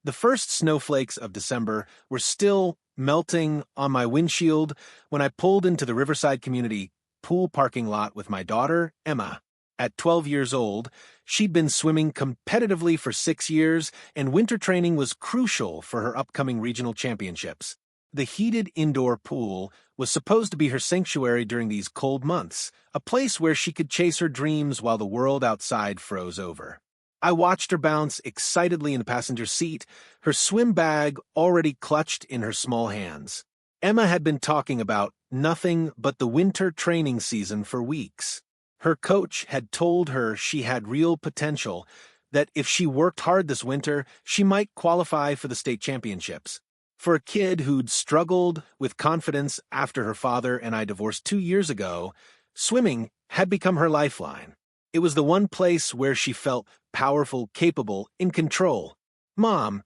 The first snowflakes of December were still melting on my windshield when I pulled into the Riverside Community pool parking lot with my daughter, Emma. At 12 years old, she'd been swimming competitively for 6 years, and winter training was crucial for her upcoming regional championships. The heated indoor pool was supposed to be her sanctuary during these cold months, a place where she could chase her dreams while the world outside froze over. I watched her bounce excitedly in the passenger seat, her swim bag already clutched in her small hands. Emma had been talking about nothing but the winter training season for weeks. Her coach had told her she had real potential, that if she worked hard this winter, she might qualify for the state championships. For a kid who'd struggled with confidence after her father and I divorced 2 years ago, swimming had become her lifeline. It was the one place where she felt powerful, capable, in control. "Mom,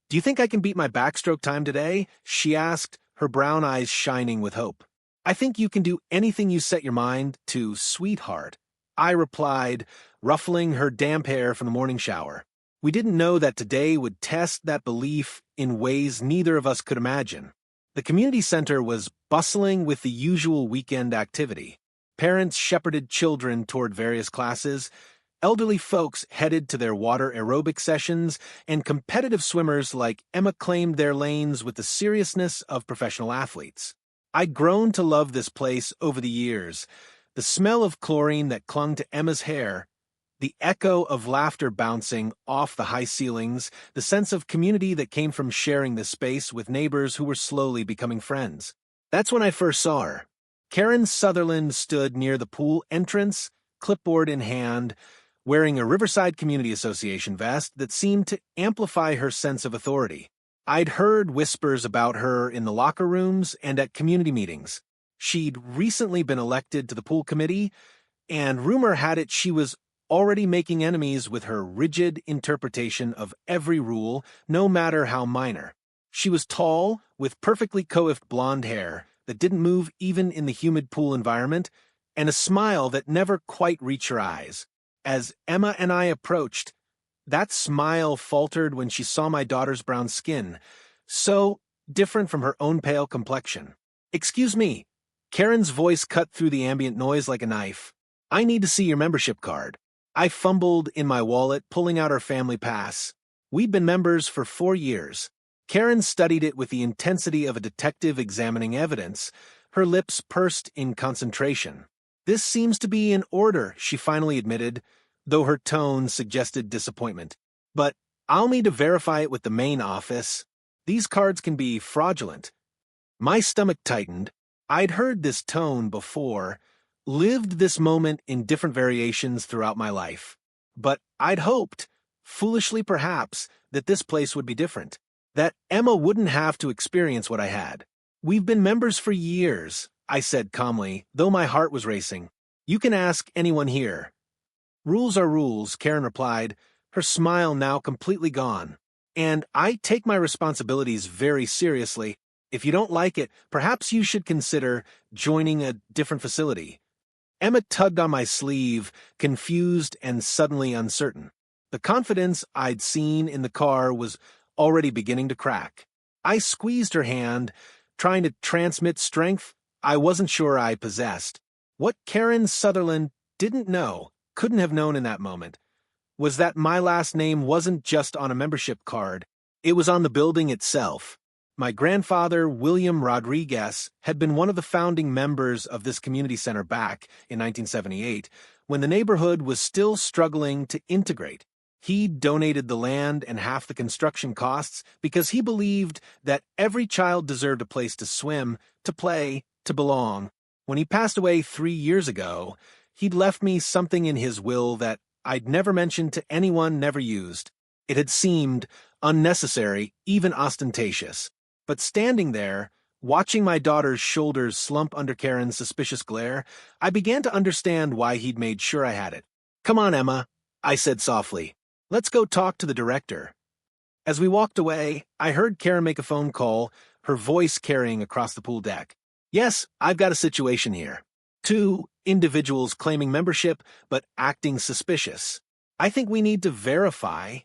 do you think I can beat my backstroke time today?" she asked, her brown eyes shining with hope. "I think you can do anything you set your mind to, sweetheart," I replied, ruffling her damp hair from the morning shower. We didn't know that today would test that belief in ways neither of us could imagine. The community center was bustling with the usual weekend activity. Parents shepherded children toward various classes, elderly folks headed to their water aerobic sessions, and competitive swimmers like Emma claimed their lanes with the seriousness of professional athletes. I'd grown to love this place over the years. The smell of chlorine that clung to Emma's hair, the echo of laughter bouncing off the high ceilings, the sense of community that came from sharing this space with neighbors who were slowly becoming friends. That's when I first saw her. Karen Sutherland stood near the pool entrance, clipboard in hand, wearing a Riverside Community Association vest that seemed to amplify her sense of authority. I'd heard whispers about her in the locker rooms and at community meetings. She'd recently been elected to the pool committee, and rumor had it she was already making enemies with her rigid interpretation of every rule, no matter how minor. She was tall, with perfectly coiffed blonde hair that didn't move even in the humid pool environment, and a smile that never quite reached her eyes. As Emma and I approached, that smile faltered when she saw my daughter's brown skin, so different from her own pale complexion. "Excuse me." Karen's voice cut through the ambient noise like a knife. "I need to see your membership card." I fumbled in my wallet, pulling out our family pass. We'd been members for 4 years. Karen studied it with the intensity of a detective examining evidence, her lips pursed in concentration. "This seems to be in order," she finally admitted, though her tone suggested disappointment. "But I'll need to verify it with the main office. These cards can be fraudulent." My stomach tightened. I'd heard this tone before, lived this moment in different variations throughout my life. But I'd hoped, foolishly perhaps, that this place would be different, that Emma wouldn't have to experience what I had. "We've been members for years," I said calmly, though my heart was racing. "You can ask anyone here." "Rules are rules," Karen replied, her smile now completely gone. "And I take my responsibilities very seriously. If you don't like it, perhaps you should consider joining a different facility." Emma tugged on my sleeve, confused and suddenly uncertain. The confidence I'd seen in the car was already beginning to crack. I squeezed her hand, trying to transmit strength I wasn't sure I possessed. What Karen Sutherland didn't know, couldn't have known in that moment, was that my last name wasn't just on a membership card. It was on the building itself. My grandfather, William Rodriguez, had been one of the founding members of this community center back in 1978, when the neighborhood was still struggling to integrate. He donated the land and half the construction costs because he believed that every child deserved a place to swim, to play, to belong. When he passed away 3 years ago, he'd left me something in his will that I'd never mentioned to anyone, never used. It had seemed unnecessary, even ostentatious. But standing there, watching my daughter's shoulders slump under Karen's suspicious glare, I began to understand why he'd made sure I had it. "Come on, Emma," I said softly. "Let's go talk to the director." As we walked away, I heard Karen make a phone call, her voice carrying across the pool deck. "Yes, I've got a situation here. 2 individuals claiming membership, but acting suspicious. I think we need to verify."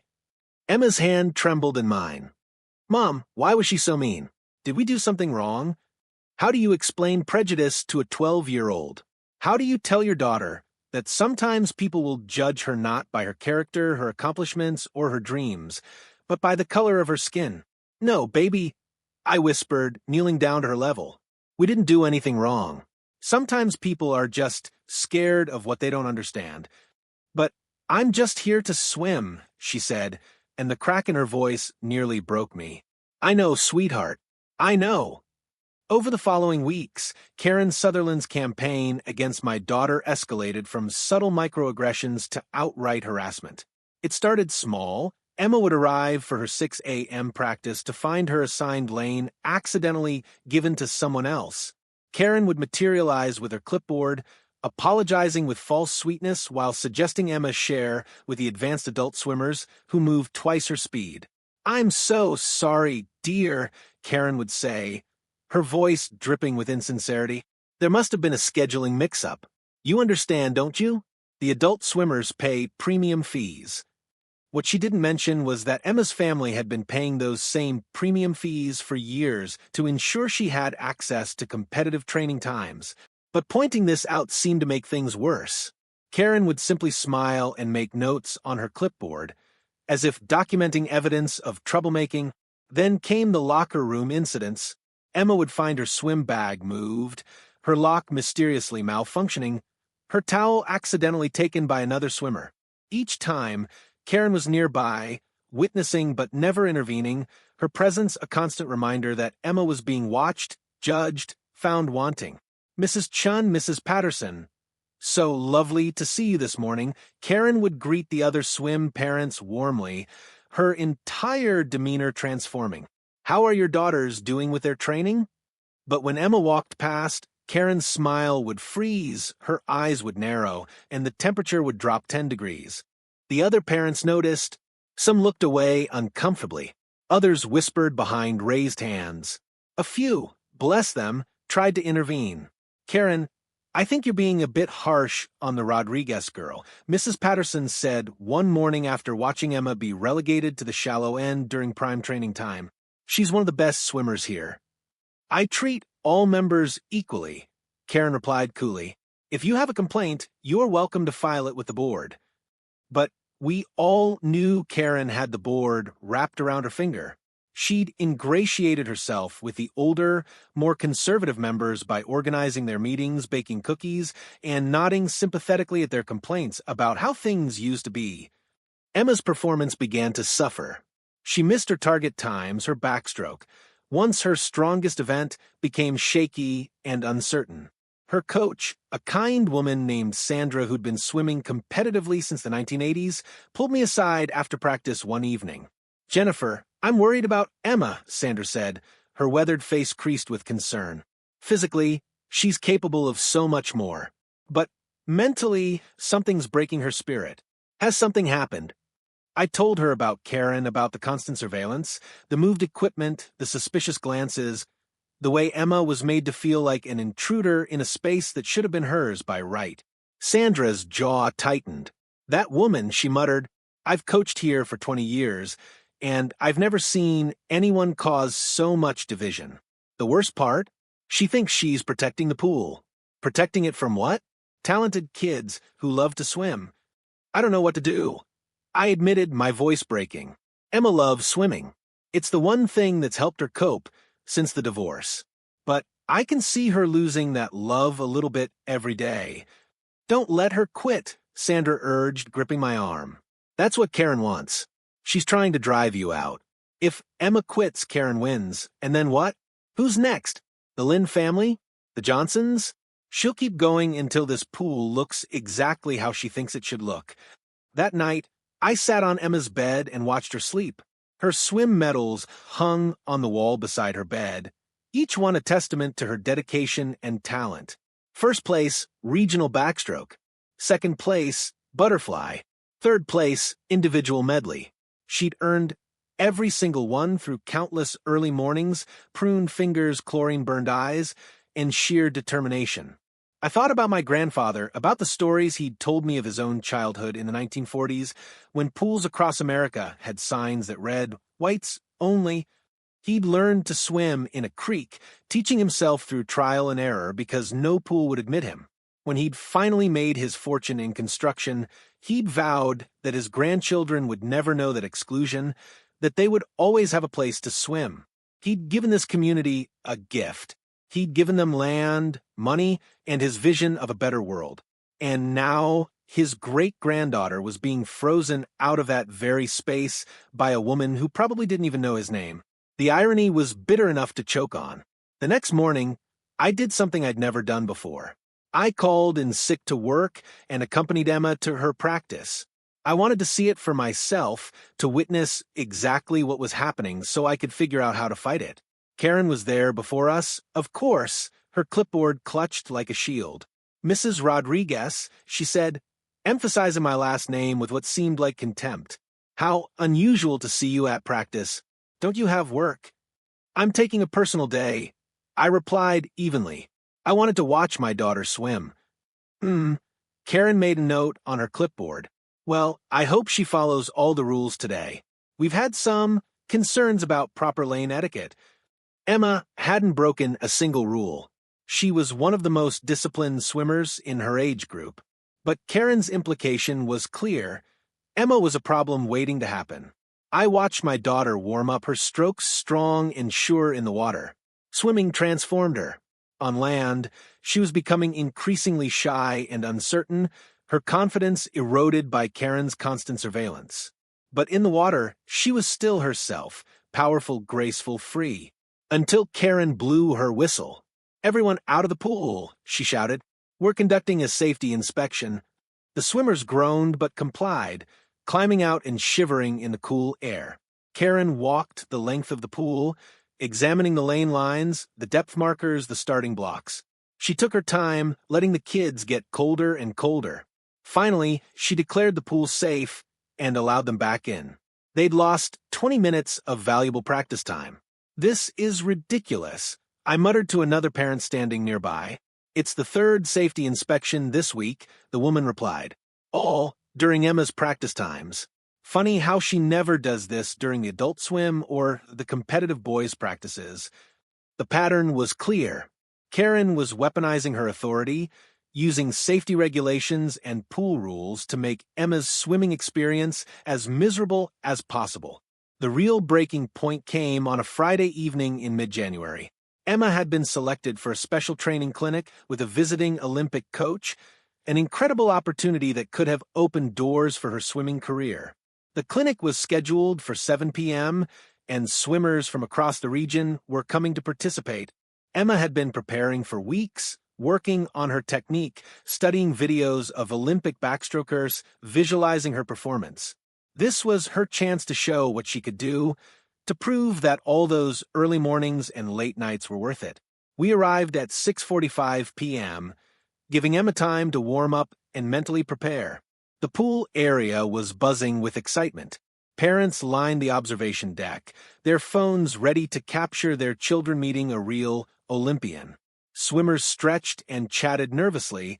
Emma's hand trembled in mine. Mom, why was she so mean? Did we do something wrong? How do you explain prejudice to a 12-year-old? How do you tell your daughter that sometimes people will judge her not by her character, her accomplishments, or her dreams, but by the color of her skin? No, baby, I whispered, kneeling down to her level. We didn't do anything wrong. Sometimes people are just scared of what they don't understand. But I'm just here to swim, she said, and the crack in her voice nearly broke me. I know, sweetheart. I know. Over the following weeks, Karen Sutherland's campaign against my daughter escalated from subtle microaggressions to outright harassment. It started small. Emma would arrive for her 6 a.m. practice to find her assigned lane accidentally given to someone else. Karen would materialize with her clipboard, apologizing with false sweetness while suggesting Emma share with the advanced adult swimmers who moved twice her speed. I'm so sorry, dear, Karen would say, her voice dripping with insincerity. There must have been a scheduling mix-up. You understand, don't you? The adult swimmers pay premium fees. What she didn't mention was that Emma's family had been paying those same premium fees for years to ensure she had access to competitive training times. But pointing this out seemed to make things worse. Karen would simply smile and make notes on her clipboard, as if documenting evidence of troublemaking. Then came the locker room incidents. Emma would find her swim bag moved, her lock mysteriously malfunctioning, her towel accidentally taken by another swimmer. Each time, Karen was nearby, witnessing but never intervening, her presence a constant reminder that Emma was being watched, judged, found wanting. Mrs. Chun, Mrs. Patterson. So lovely to see you this morning. Karen would greet the other swim parents warmly, her entire demeanor transforming. How are your daughters doing with their training? But when Emma walked past, Karen's smile would freeze, her eyes would narrow, and the temperature would drop 10 degrees. The other parents noticed. Some looked away uncomfortably. Others whispered behind raised hands. A few, bless them, tried to intervene. Karen, I think you're being a bit harsh on the Rodriguez girl, Mrs. Patterson said one morning after watching Emma be relegated to the shallow end during prime training time. She's one of the best swimmers here. I treat all members equally, Karen replied coolly. If you have a complaint, you are welcome to file it with the board. But we all knew Karen had the board wrapped around her finger. She'd ingratiated herself with the older, more conservative members by organizing their meetings, baking cookies, and nodding sympathetically at their complaints about how things used to be. Emma's performance began to suffer. She missed her target times, her backstroke. Once her strongest event became shaky and uncertain. Her coach, a kind woman named Sandra who'd been swimming competitively since the 1980s, pulled me aside after practice one evening. Jennifer, I'm worried about Emma, Sandra said, her weathered face creased with concern. Physically, she's capable of so much more. But mentally, something's breaking her spirit. Has something happened? I told her about Karen, about the constant surveillance, the moved equipment, the suspicious glances, the way Emma was made to feel like an intruder in a space that should have been hers by right. Sandra's jaw tightened. That woman, she muttered, I've coached here for 20 years, and I've never seen anyone cause so much division. The worst part? She thinks she's protecting the pool. Protecting it from what? Talented kids who love to swim. I don't know what to do. I admitted, my voice breaking. Emma loves swimming. It's the one thing that's helped her cope since the divorce. But I can see her losing that love a little bit every day. Don't let her quit, Sandra urged, gripping my arm. That's what Karen wants. She's trying to drive you out. If Emma quits, Karen wins. And then what? Who's next? The Lynn family? The Johnsons? She'll keep going until this pool looks exactly how she thinks it should look. That night, I sat on Emma's bed and watched her sleep. Her swim medals hung on the wall beside her bed, each one a testament to her dedication and talent. First place, regional backstroke. Second place, butterfly. Third place, individual medley. She'd earned every single one through countless early mornings, pruned fingers, chlorine-burned eyes, and sheer determination. I thought about my grandfather, about the stories he'd told me of his own childhood in the 1940s, when pools across America had signs that read, "Whites only." He'd learned to swim in a creek, teaching himself through trial and error because no pool would admit him. When he'd finally made his fortune in construction, he'd vowed that his grandchildren would never know that exclusion, that they would always have a place to swim. He'd given this community a gift. He'd given them land, money, and his vision of a better world. And now his great-granddaughter was being frozen out of that very space by a woman who probably didn't even know his name. The irony was bitter enough to choke on. The next morning, I did something I'd never done before. I called in sick to work and accompanied Emma to her practice. I wanted to see it for myself, to witness exactly what was happening so I could figure out how to fight it. Karen was there before us, of course, her clipboard clutched like a shield. "Mrs. Rodriguez," she said, emphasizing my last name with what seemed like contempt. "How unusual to see you at practice. Don't you have work?" "I'm taking a personal day," I replied evenly. I wanted to watch my daughter swim. Karen made a note on her clipboard. "Well, I hope she follows all the rules today. We've had some concerns about proper lane etiquette." Emma hadn't broken a single rule. She was one of the most disciplined swimmers in her age group. But Karen's implication was clear. Emma was a problem waiting to happen. I watched my daughter warm up, her strokes strong and sure in the water. Swimming transformed her. On land, she was becoming increasingly shy and uncertain, her confidence eroded by Karen's constant surveillance. But in the water, she was still herself, powerful, graceful, free. Until Karen blew her whistle. "Everyone out of the pool," she shouted. "We're conducting a safety inspection." The swimmers groaned but complied, climbing out and shivering in the cool air. Karen walked the length of the pool, examining the lane lines, the depth markers, the starting blocks. She took her time, letting the kids get colder and colder. Finally, she declared the pool safe and allowed them back in. They'd lost 20 minutes of valuable practice time. "This is ridiculous," I muttered to another parent standing nearby. "It's the third safety inspection this week," the woman replied. "All during Emma's practice times. Funny how she never does this during the adult swim or the competitive boys' practices." The pattern was clear. Karen was weaponizing her authority, using safety regulations and pool rules to make Emma's swimming experience as miserable as possible. The real breaking point came on a Friday evening in mid-January. Emma had been selected for a special training clinic with a visiting Olympic coach, an incredible opportunity that could have opened doors for her swimming career. The clinic was scheduled for 7 p.m., and swimmers from across the region were coming to participate. Emma had been preparing for weeks, working on her technique, studying videos of Olympic backstrokers, visualizing her performance. This was her chance to show what she could do, to prove that all those early mornings and late nights were worth it. We arrived at 6:45 p.m., giving Emma time to warm up and mentally prepare. The pool area was buzzing with excitement. Parents lined the observation deck, their phones ready to capture their children meeting a real Olympian. Swimmers stretched and chatted nervously,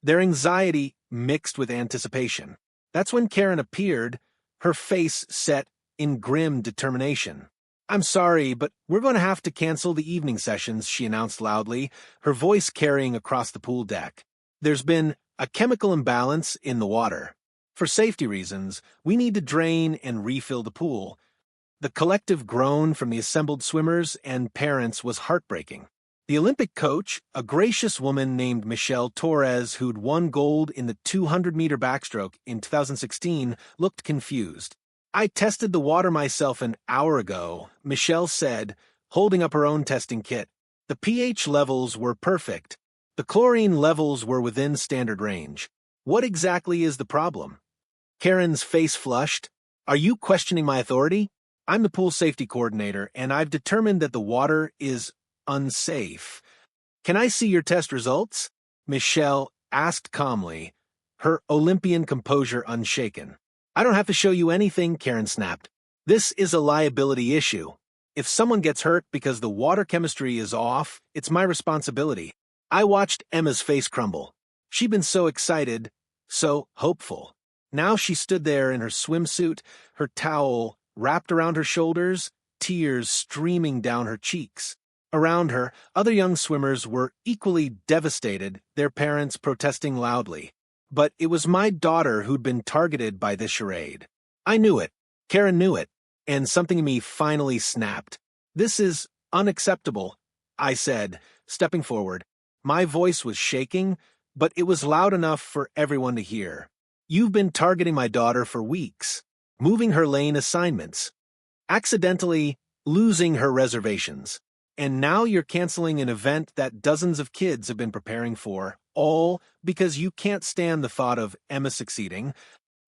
their anxiety mixed with anticipation. That's when Karen appeared, her face set in grim determination. "I'm sorry, but we're going to have to cancel the evening sessions," she announced loudly, her voice carrying across the pool deck. "There's been a chemical imbalance in the water. For safety reasons, we need to drain and refill the pool." The collective groan from the assembled swimmers and parents was heartbreaking. The Olympic coach, a gracious woman named Michelle Torres, who'd won gold in the 200-meter backstroke in 2016, looked confused. "I tested the water myself an hour ago," Michelle said, holding up her own testing kit. "The pH levels were perfect. The chlorine levels were within standard range. What exactly is the problem?" Karen's face flushed. "Are you questioning my authority? I'm the pool safety coordinator, and I've determined that the water is unsafe. Can I see your test results?" Michelle asked calmly, her Olympian composure unshaken. "I don't have to show you anything," Karen snapped. "This is a liability issue. If someone gets hurt because the water chemistry is off, it's my responsibility. I watched Emma's face crumble. She'd been so excited, so hopeful. Now she stood there in her swimsuit, her towel wrapped around her shoulders, tears streaming down her cheeks. Around her, other young swimmers were equally devastated, their parents protesting loudly. But it was my daughter who'd been targeted by this charade. I knew it. Karen knew it. And something in me finally snapped. "This is unacceptable," I said, stepping forward. My voice was shaking, but it was loud enough for everyone to hear. "You've been targeting my daughter for weeks, moving her lane assignments, accidentally losing her reservations. And now you're canceling an event that dozens of kids have been preparing for, all because you can't stand the thought of Emma succeeding."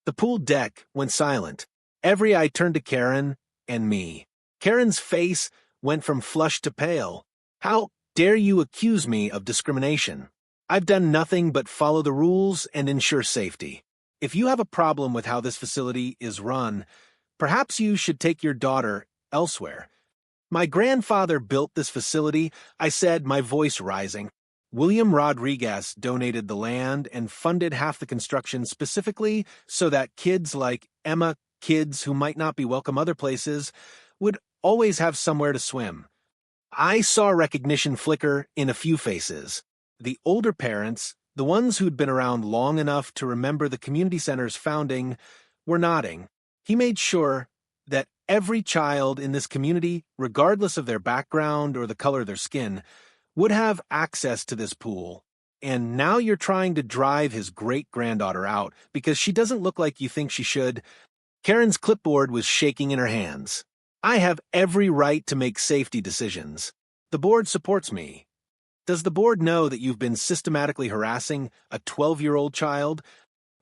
The pool deck went silent. Every eye turned to Karen and me. Karen's face went from flushed to pale. "How dare you accuse me of discrimination? I've done nothing but follow the rules and ensure safety. If you have a problem with how this facility is run, perhaps you should take your daughter elsewhere." "My grandfather built this facility," I said, my voice rising. "William Rodriguez donated the land and funded half the construction specifically so that kids like Emma, kids who might not be welcome other places, would always have somewhere to swim." I saw recognition flicker in a few faces. The older parents, the ones who'd been around long enough to remember the community center's founding, were nodding. He made sure that every child in this community, regardless of their background or the color of their skin, would have access to this pool. And now you're trying to drive his great-granddaughter out because she doesn't look like you think she should. Karen's clipboard was shaking in her hands. "I have every right to make safety decisions. The board supports me." "Does the board know that you've been systematically harassing a 12-year-old child?"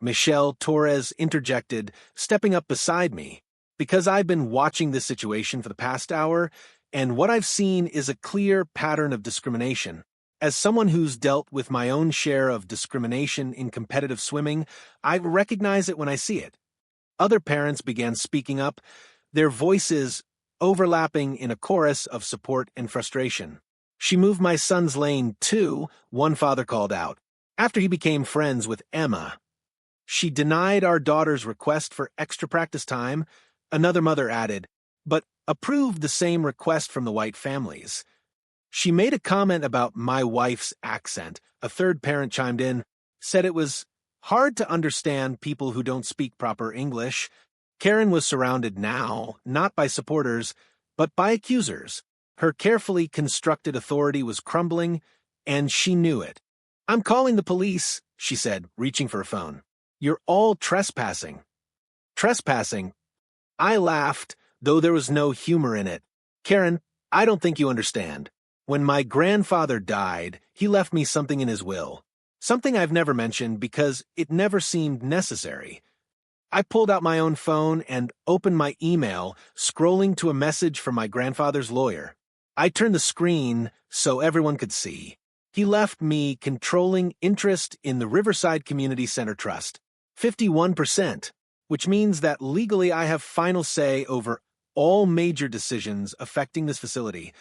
Michelle Torres interjected, stepping up beside me. "Because I've been watching this situation for the past hour, and what I've seen is a clear pattern of discrimination. As someone who's dealt with my own share of discrimination in competitive swimming, I recognize it when I see it." Other parents began speaking up, their voices overlapping in a chorus of support and frustration. "She moved my son's lane too," one father called out, "after he became friends with Emma. She denied our daughter's request for extra practice time," another mother added, "but approved the same request from the white families. She made a comment about my wife's accent," a third parent chimed in, said it was hard to understand people who don't speak proper English. Karen was surrounded now, not by supporters, but by accusers. Her carefully constructed authority was crumbling, and she knew it. "I'm calling the police," she said, reaching for a phone. "You're all trespassing." "Trespassing?" I laughed, though there was no humor in it. "Karen, I don't think you understand. When my grandfather died, he left me something in his will. Something I've never mentioned because it never seemed necessary." I pulled out my own phone and opened my email, scrolling to a message from my grandfather's lawyer. I turned the screen so everyone could see. He left me controlling interest in the Riverside Community Center Trust, 51%, which means that legally I have final say over all major decisions affecting this facility.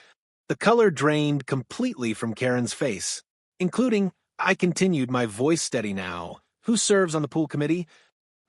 The color drained completely from Karen's face, including, I continued, my voice steady now, "Who serves on the pool committee?"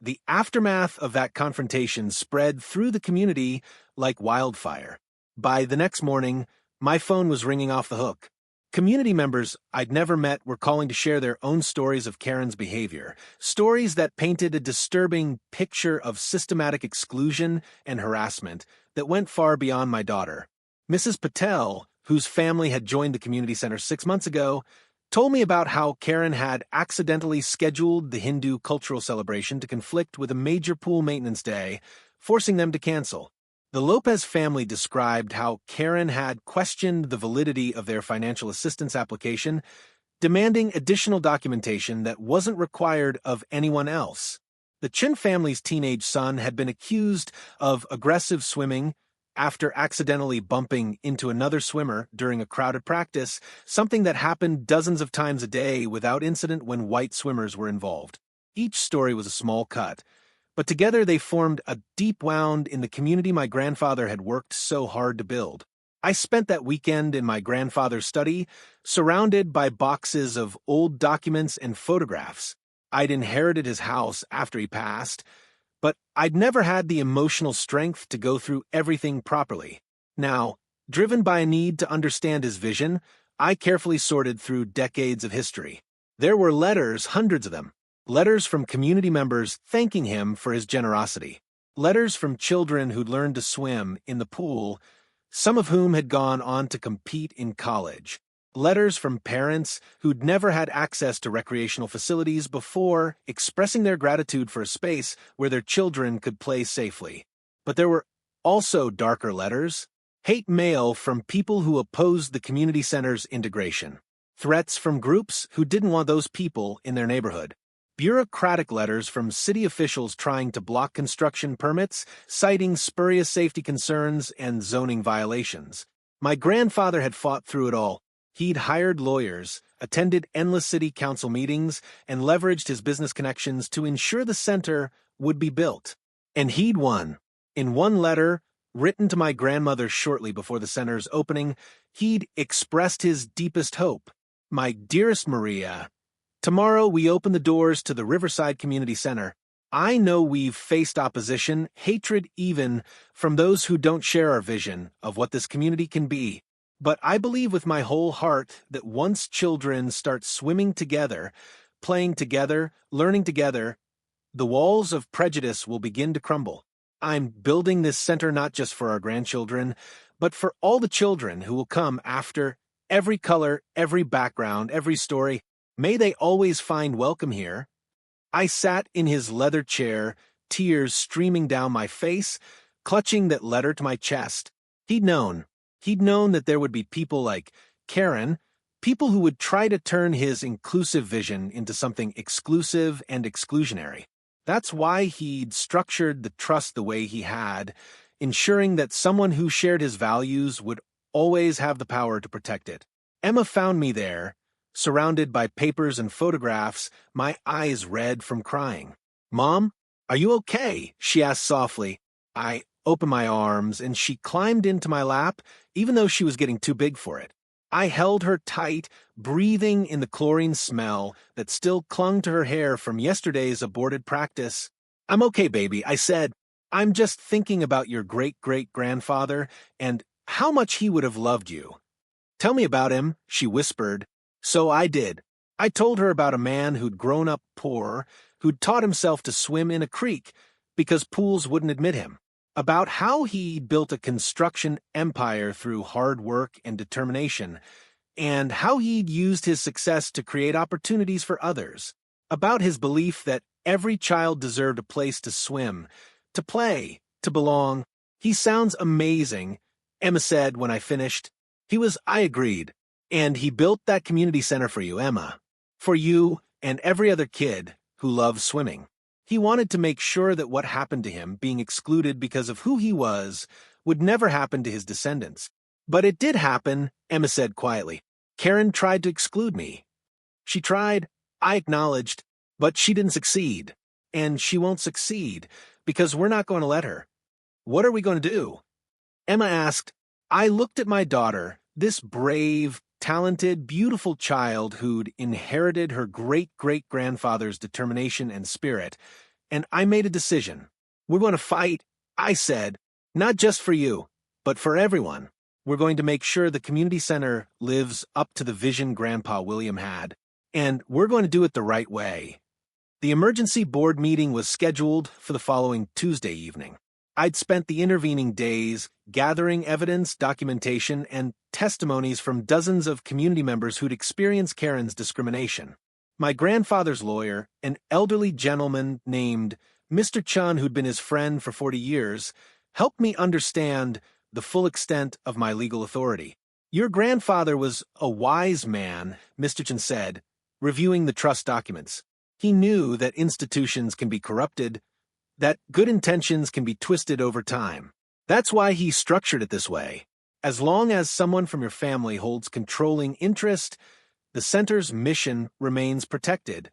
The aftermath of that confrontation spread through the community like wildfire. By the next morning, my phone was ringing off the hook. Community members I'd never met were calling to share their own stories of Karen's behavior, stories that painted a disturbing picture of systematic exclusion and harassment that went far beyond my daughter. Mrs. Patel, whose family had joined the community center 6 months ago, told me about how Karen had accidentally scheduled the Hindu cultural celebration to conflict with a major pool maintenance day, forcing them to cancel. The Lopez family described how Karen had questioned the validity of their financial assistance application, demanding additional documentation that wasn't required of anyone else. The Chin family's teenage son had been accused of aggressive swimming after accidentally bumping into another swimmer during a crowded practice, something that happened dozens of times a day without incident when white swimmers were involved. Each story was a small cut, but together they formed a deep wound in the community my grandfather had worked so hard to build. I spent that weekend in my grandfather's study, surrounded by boxes of old documents and photographs. I'd inherited his house after he passed, but I'd never had the emotional strength to go through everything properly. Now, driven by a need to understand his vision, I carefully sorted through decades of history. There were letters, hundreds of them. Letters from community members thanking him for his generosity. Letters from children who'd learned to swim in the pool, some of whom had gone on to compete in college. Letters from parents who'd never had access to recreational facilities before, expressing their gratitude for a space where their children could play safely. But there were also darker letters. Hate mail from people who opposed the community center's integration. Threats from groups who didn't want those people in their neighborhood. Bureaucratic letters from city officials trying to block construction permits, citing spurious safety concerns and zoning violations. My grandfather had fought through it all. He'd hired lawyers, attended endless city council meetings, and leveraged his business connections to ensure the center would be built. And he'd won. In one letter, written to my grandmother shortly before the center's opening, he'd expressed his deepest hope. My dearest Maria, tomorrow we open the doors to the Riverside Community Center. I know we've faced opposition, hatred even, from those who don't share our vision of what this community can be. But I believe with my whole heart that once children start swimming together, playing together, learning together, the walls of prejudice will begin to crumble. I'm building this center not just for our grandchildren, but for all the children who will come after. Every color, every background, every story. May they always find welcome here. I sat in his leather chair, tears streaming down my face, clutching that letter to my chest. He'd known that there would be people like Karen, people who would try to turn his inclusive vision into something exclusive and exclusionary. That's why he'd structured the trust the way he had, ensuring that someone who shared his values would always have the power to protect it. Emma found me there, surrounded by papers and photographs, my eyes red from crying. "Mom, are you okay?" she asked softly. I opened my arms, and she climbed into my lap, even though she was getting too big for it. I held her tight, breathing in the chlorine smell that still clung to her hair from yesterday's aborted practice. "I'm okay, baby," I said. "I'm just thinking about your great-great-grandfather and how much he would have loved you." "Tell me about him," she whispered. So I did. I told her about a man who'd grown up poor, who'd taught himself to swim in a creek because pools wouldn't admit him. About how he'd built a construction empire through hard work and determination, and how he'd used his success to create opportunities for others. About his belief that every child deserved a place to swim, to play, to belong. "He sounds amazing," Emma said when I finished. I agreed. "And he built that community center for you, Emma. For you and every other kid who loves swimming. He wanted to make sure that what happened to him, being excluded because of who he was, would never happen to his descendants. But it did happen," Emma said quietly. "Karen tried to exclude me. She tried, I acknowledged, but she didn't succeed. And she won't succeed, because we're not going to let her." "What are we going to do?" Emma asked. I looked at my daughter, this brave, talented, beautiful child who'd inherited her great-great-grandfather's determination and spirit, and I made a decision. "We're going to fight," I said, "not just for you, but for everyone. We're going to make sure the community center lives up to the vision Grandpa William had, and we're going to do it the right way." The emergency board meeting was scheduled for the following Tuesday evening. I'd spent the intervening days gathering evidence, documentation, and testimonies from dozens of community members who'd experienced Karen's discrimination. My grandfather's lawyer, an elderly gentleman named Mr. Chun, who'd been his friend for 40 years, helped me understand the full extent of my legal authority. "Your grandfather was a wise man," Mr. Chun said, reviewing the trust documents. "He knew that institutions can be corrupted, that good intentions can be twisted over time. That's why he structured it this way. As long as someone from your family holds controlling interest, the center's mission remains protected."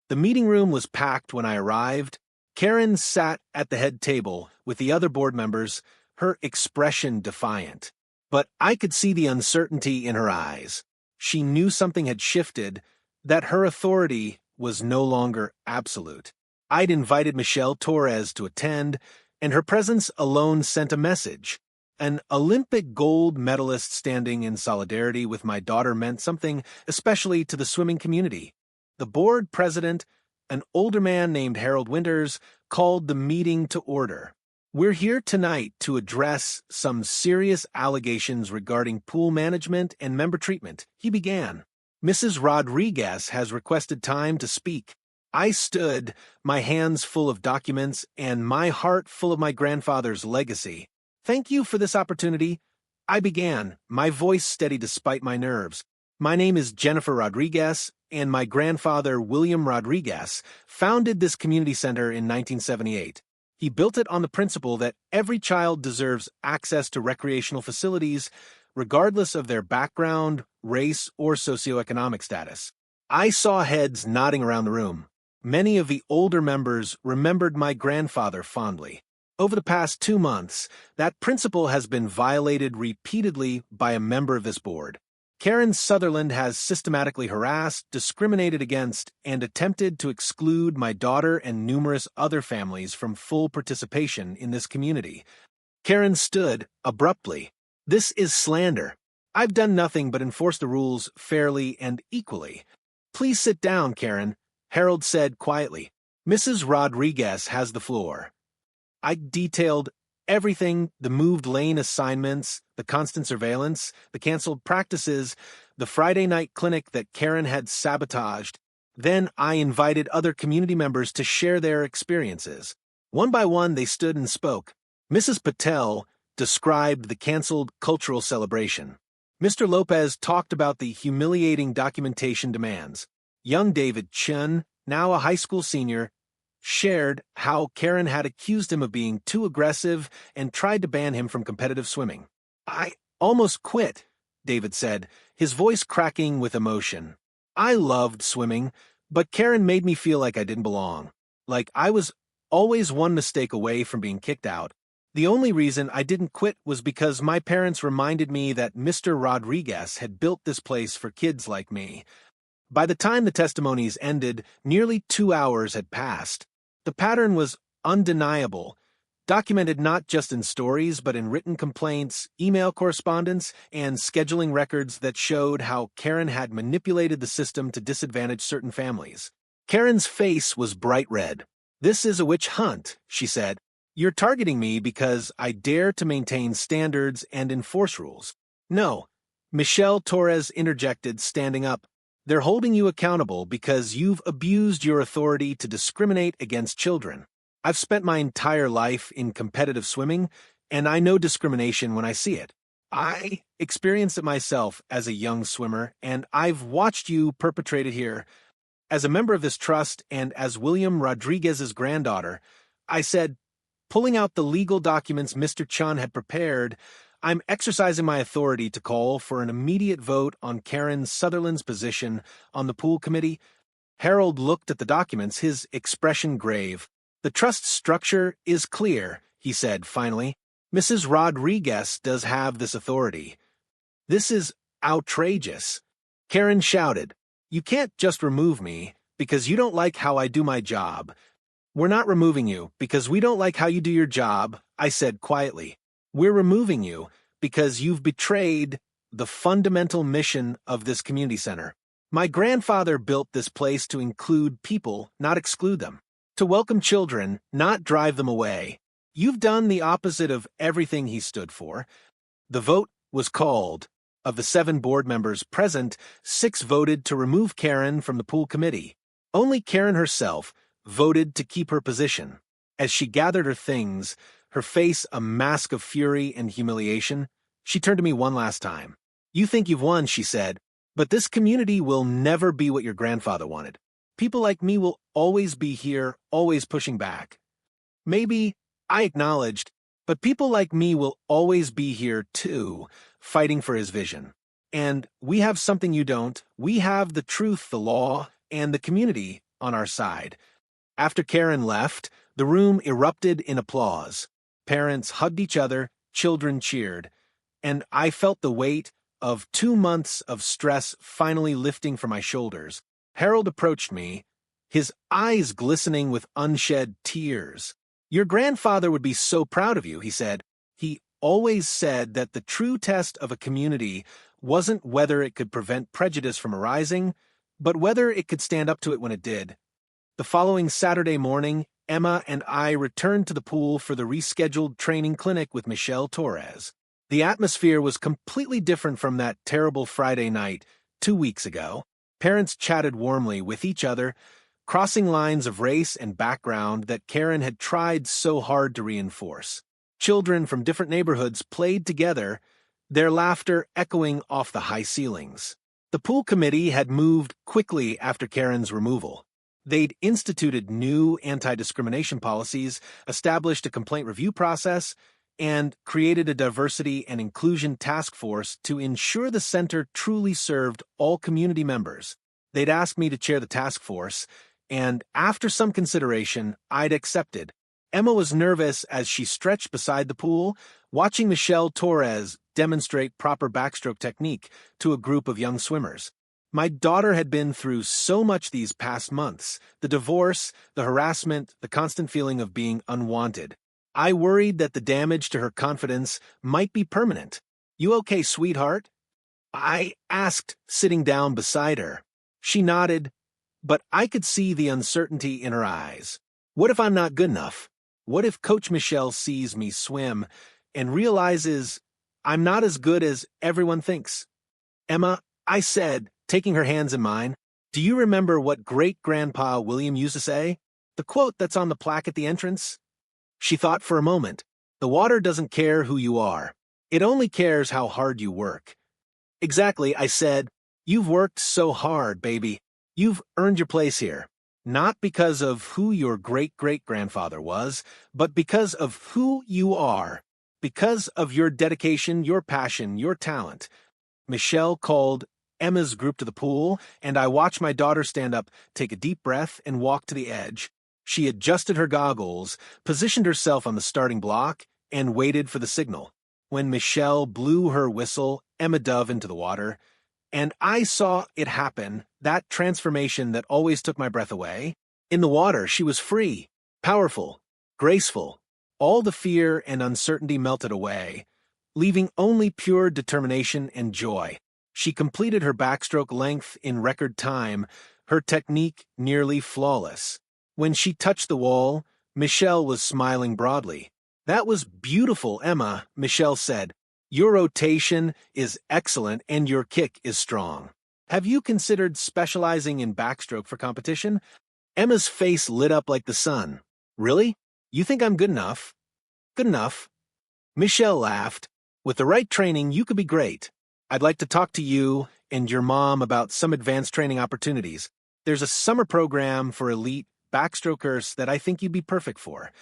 The meeting room was packed when I arrived. Karen sat at the head table with the other board members, her expression defiant. but I could see the uncertainty in her eyes. She knew something had shifted, that her authority was no longer absolute. I'd invited Michelle Torres to attend, and her presence alone sent a message. An Olympic gold medalist standing in solidarity with my daughter meant something, especially to the swimming community. The board president, an older man named Harold Winters, called the meeting to order. We're here tonight to address some serious allegations regarding pool management and member treatment, he began. Mrs. Rodriguez has requested time to speak. I stood, my hands full of documents and my heart full of my grandfather's legacy. Thank you for this opportunity. I began, my voice steady despite my nerves. My name is Jennifer Rodriguez, and my grandfather, William Rodriguez, founded this community center in 1978. He built it on the principle that every child deserves access to recreational facilities, regardless of their background, race, or socioeconomic status. I saw heads nodding around the room. Many of the older members remembered my grandfather fondly. Over the past 2 months, that principle has been violated repeatedly by a member of this board. Karen Sutherland has systematically harassed, discriminated against, and attempted to exclude my daughter and numerous other families from full participation in this community. Karen stood abruptly. This is slander. I've done nothing but enforce the rules fairly and equally. Please sit down, Karen, Harold said quietly. Mrs. Rodriguez has the floor. I detailed everything, the moved lane assignments, the constant surveillance, the canceled practices, the Friday night clinic that Karen had sabotaged. Then I invited other community members to share their experiences. One by one, they stood and spoke. Mrs. Patel described the canceled cultural celebration. Mr. Lopez talked about the humiliating documentation demands. Young David Chun, now a high school senior, shared how Karen had accused him of being too aggressive and tried to ban him from competitive swimming. I almost quit, David said, his voice cracking with emotion. I loved swimming, but Karen made me feel like I didn't belong. Like I was always one mistake away from being kicked out. The only reason I didn't quit was because my parents reminded me that Mr. Rodriguez had built this place for kids like me. By the time the testimonies ended, nearly 2 hours had passed. The pattern was undeniable, documented not just in stories but in written complaints, email correspondence, and scheduling records that showed how Karen had manipulated the system to disadvantage certain families. Karen's face was bright red. This is a witch hunt, she said. You're targeting me because I dare to maintain standards and enforce rules. No, Michelle Torres interjected, standing up. They're holding you accountable because you've abused your authority to discriminate against children. I've spent my entire life in competitive swimming, and I know discrimination when I see it. I experienced it myself as a young swimmer, and I've watched you perpetrate it here. As a member of this trust and as William Rodriguez's granddaughter, I said, pulling out the legal documents Mr. Chun had prepared, I'm exercising my authority to call for an immediate vote on Karen Sutherland's position on the pool committee. Harold looked at the documents, his expression grave. The trust structure is clear, he said finally. Mrs. Rodriguez does have this authority. This is outrageous. Karen shouted, You can't just remove me because you don't like how I do my job. We're not removing you because we don't like how you do your job, I said quietly. We're removing you because you've betrayed the fundamental mission of this community center. My grandfather built this place to include people, not exclude them. To welcome children, not drive them away. You've done the opposite of everything he stood for. The vote was called. Of the 7 board members present, 6 voted to remove Karen from the pool committee. Only Karen herself voted to keep her position. As she gathered her things, her face a mask of fury and humiliation, she turned to me one last time. You think you've won, she said, but this community will never be what your grandfather wanted. People like me will always be here, always pushing back. Maybe, I acknowledged, but people like me will always be here too, fighting for his vision. And we have something you don't. We have the truth, the law, and the community on our side. After Karen left, the room erupted in applause. Parents hugged each other, children cheered. and I felt the weight of 2 months of stress finally lifting from my shoulders. Harold approached me, his eyes glistening with unshed tears. "Your grandfather would be so proud of you," he said. "He always said that the true test of a community wasn't whether it could prevent prejudice from arising, but whether it could stand up to it when it did." The following Saturday morning, Emma and I returned to the pool for the rescheduled training clinic with Michelle Torres. The atmosphere was completely different from that terrible Friday night 2 weeks ago. Parents chatted warmly with each other, crossing lines of race and background that Karen had tried so hard to reinforce. Children from different neighborhoods played together, their laughter echoing off the high ceilings. The pool committee had moved quickly after Karen's removal. They'd instituted new anti-discrimination policies, established a complaint review process, and created a diversity and inclusion task force to ensure the center truly served all community members. They'd asked me to chair the task force, and after some consideration, I'd accepted. Emma was nervous as she stretched beside the pool, watching Michelle Torres demonstrate proper backstroke technique to a group of young swimmers. My daughter had been through so much these past months: the divorce, the harassment, the constant feeling of being unwanted. I worried that the damage to her confidence might be permanent. "You okay, sweetheart?" I asked, sitting down beside her. She nodded, but I could see the uncertainty in her eyes. What if I'm not good enough? What if Coach Michelle sees me swim and realizes I'm not as good as everyone thinks? "Emma," I said, taking her hands in mine, "do you remember what great-grandpa William used to say? The quote that's on the plaque at the entrance?" She thought for a moment. "The water doesn't care who you are. It only cares how hard you work." "Exactly," I said. "You've worked so hard, baby. You've earned your place here. Not because of who your great-great-grandfather was, but because of who you are. Because of your dedication, your passion, your talent." Michelle called Emma's group to the pool, and I watched my daughter stand up, take a deep breath, and walk to the edge. She adjusted her goggles, positioned herself on the starting block, and waited for the signal. When Michelle blew her whistle, Emma dove into the water, and I saw it happen, that transformation that always took my breath away. In the water, she was free, powerful, graceful. All the fear and uncertainty melted away, leaving only pure determination and joy. She completed her backstroke length in record time, her technique nearly flawless. When she touched the wall, Michelle was smiling broadly. "That was beautiful, Emma," Michelle said. "Your rotation is excellent and your kick is strong. Have you considered specializing in backstroke for competition?" Emma's face lit up like the sun. "Really? You think I'm good enough?" "Good enough." Michelle laughed. "With the right training, you could be great. I'd like to talk to you and your mom about some advanced training opportunities. There's a summer program for elite backstrokers that I think you'd be perfect for."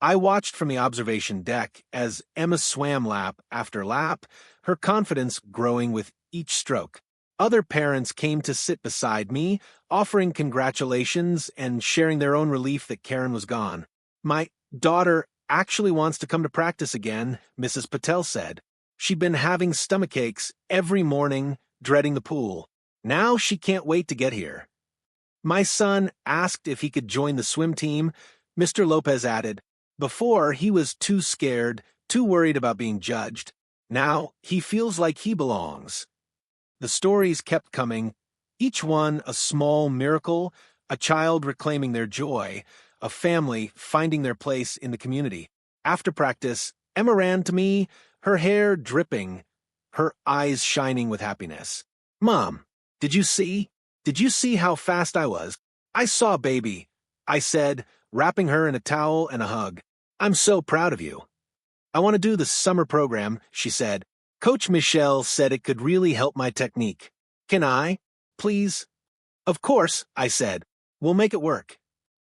I watched from the observation deck as Emma swam lap after lap, her confidence growing with each stroke. Other parents came to sit beside me, offering congratulations and sharing their own relief that Karen was gone. "My daughter actually wants to come to practice again," Mrs. Patel said. "She'd been having stomachaches every morning, dreading the pool. Now she can't wait to get here." My son asked if he could join the swim team. Mr. Lopez added, "Before, he was too scared, too worried about being judged. Now he feels like he belongs." The stories kept coming, each one a small miracle, a child reclaiming their joy, a family finding their place in the community. After practice, Emma ran to me, her hair dripping, her eyes shining with happiness. "Mom, did you see? Did you see how fast I was? I saw baby," I said, wrapping her in a towel and a hug. "I'm so proud of you." "I want to do the summer program," she said. "Coach Michelle said it could really help my technique. Can I, please?" "Of course," I said. "We'll make it work."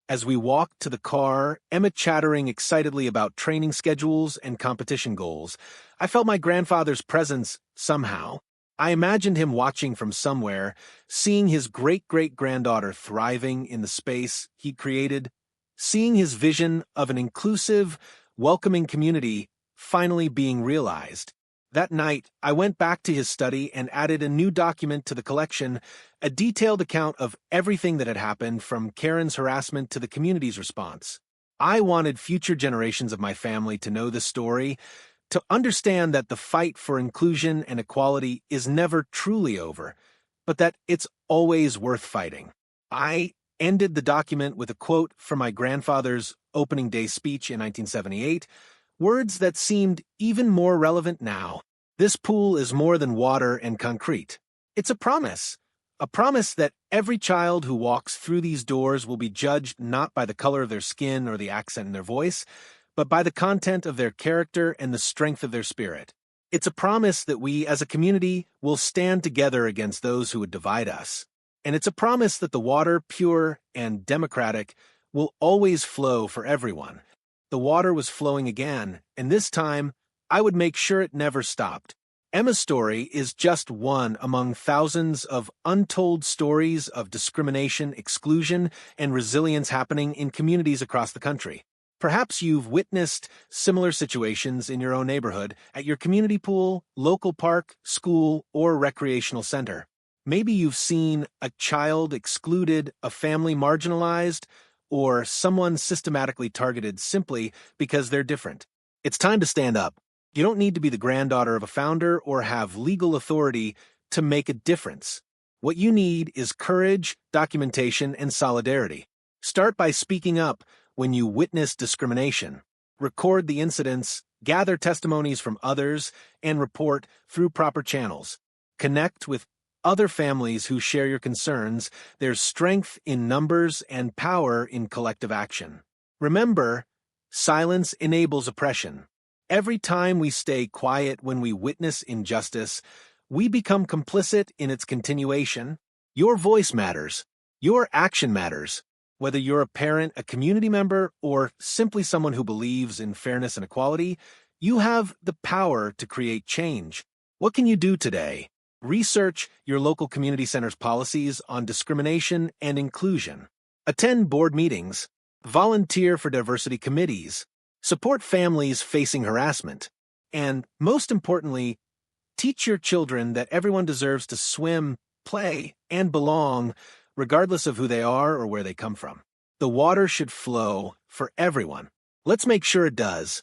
As we walked to the car, Emma chattering excitedly about training schedules and competition goals, I felt my grandfather's presence somehow. I imagined him watching from somewhere, seeing his great-great-granddaughter thriving in the space he'd created, seeing his vision of an inclusive, welcoming community finally being realized. That night, I went back to his study and added a new document to the collection, a detailed account of everything that had happened, from Karen's harassment to the community's response. I wanted future generations of my family to know the story, to understand that the fight for inclusion and equality is never truly over, but that it's always worth fighting. I ended the document with a quote from my grandfather's opening day speech in 1978, words that seemed even more relevant now. This pool is more than water and concrete. It's a promise that every child who walks through these doors will be judged not by the color of their skin or the accent in their voice, but by the content of their character and the strength of their spirit. It's a promise that we, as a community, will stand together against those who would divide us. And it's a promise that the water, pure and democratic, will always flow for everyone. The water was flowing again, and this time, I would make sure it never stopped. Emma's story is just one among thousands of untold stories of discrimination, exclusion, and resilience happening in communities across the country. Perhaps you've witnessed similar situations in your own neighborhood, at your community pool, local park, school, or recreational center. Maybe you've seen a child excluded, a family marginalized, or someone systematically targeted simply because they're different. It's time to stand up. You don't need to be the granddaughter of a founder or have legal authority to make a difference. What you need is courage, documentation, and solidarity. Start by speaking up when you witness discrimination. Record the incidents, gather testimonies from others, and report through proper channels. Connect with other families who share your concerns. There's strength in numbers and power in collective action. Remember, silence enables oppression. Every time we stay quiet when we witness injustice, we become complicit in its continuation. Your voice matters. Your action matters. Whether you're a parent, a community member, or simply someone who believes in fairness and equality, you have the power to create change. What can you do today? Research your local community center's policies on discrimination and inclusion. Attend board meetings. Volunteer for diversity committees. Support families facing harassment. And most importantly, teach your children that everyone deserves to swim, play, and belong, regardless of who they are or where they come from. The water should flow for everyone. Let's make sure it does.